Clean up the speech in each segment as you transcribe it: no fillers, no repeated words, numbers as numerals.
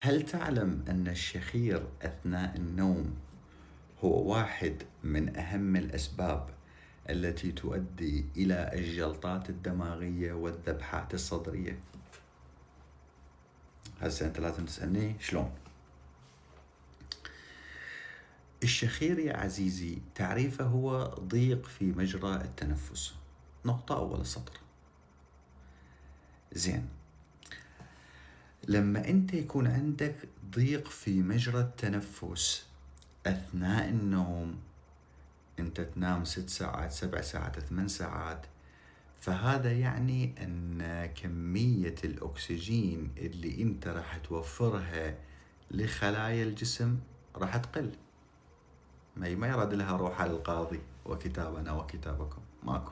هل تعلم أن الشخير أثناء النوم هو واحد من أهم الأسباب التي تؤدي إلى الجلطات الدماغية والذبحات الصدرية؟ هسه أنت لازم تسألني شلون؟ الشخير يا عزيزي تعريفه هو ضيق في مجرى التنفس. نقطة أول السطر. زين، لما أنت يكون عندك ضيق في مجرى التنفس أثناء النوم، أنت تنام 6 ساعات 7 ساعات 8 ساعات، فهذا يعني أن كمية الأكسجين اللي أنت راح توفرها لخلايا الجسم راح تقل. ما يراد لها روحها للقاضي وكتابنا وكتابكم، ماكو.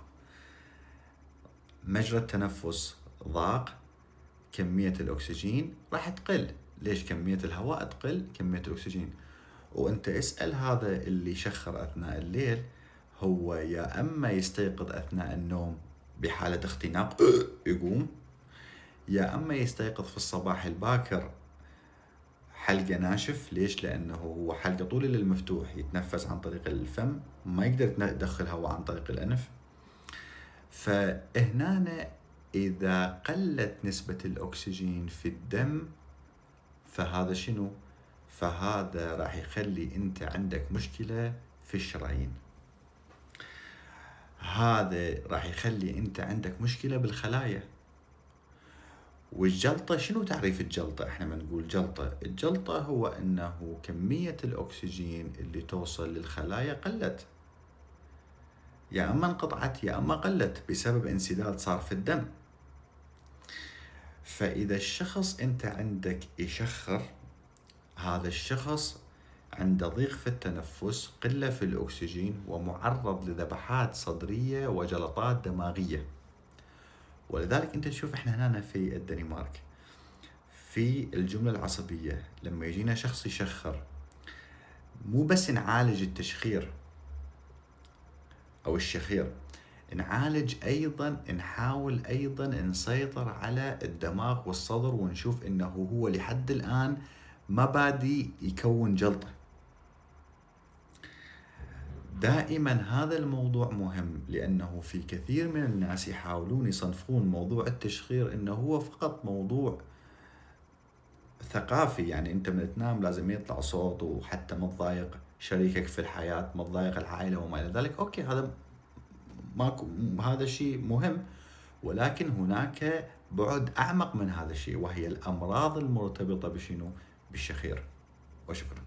مجرى التنفس ضاق، كمية الأكسجين راح تقل. ليش؟ كمية الهواء تقل، كمية الأكسجين. وانت اسأل هذا اللي يشخر أثناء الليل، هو يا أما يستيقظ أثناء النوم بحالة اختناق يقوم، يا أما يستيقظ في الصباح الباكر حلقه ناشف. ليش؟ لأنه هو حلقه طول الليل مفتوح، يتنفس عن طريق الفم، ما يقدر يدخل هواء عن طريق الأنف. فهنا إذا قلت نسبة الأكسجين في الدم، فهذا شنو؟ فهذا راح يخلي أنت عندك مشكلة في الشرايين. هذا راح يخلي أنت عندك مشكلة بالخلايا. والجلطة، شنو تعريف الجلطة؟ احنا ما نقول جلطة. الجلطة هو أنه كمية الأكسجين اللي توصل للخلايا قلت، يا أما انقطعت يا أما قلت بسبب انسداد صار في الدم. فإذا الشخص أنت عندك يشخر، هذا الشخص عنده ضيق في التنفس، قلة في الأكسجين، ومعرض لذبحات صدرية وجلطات دماغية. ولذلك أنت تشوف إحنا هنا في الدنمارك في الجملة العصبية لما يجينا شخص يشخر، مو بس نعالج التشخير أو الشخير، نعالج أيضا، نحاول أيضا نسيطر على الدماغ والصدر، ونشوف إنه هو لحد الآن ما بادي يكون جلطة. دائما هذا الموضوع مهم، لأنه في كثير من الناس يحاولون يصنفون موضوع التشخير إنه هو فقط موضوع ثقافي، يعني أنت من تنام لازم يطلع صوت، وحتى ما تضايق شريكك في الحياة، ما تضايق العائلة وما إلى ذلك. أوكي، هذا ماكو، هذا شيء مهم، ولكن هناك بعد أعمق من هذا الشيء، وهي الأمراض المرتبطة بشنو؟ بالشخير. وشكرا.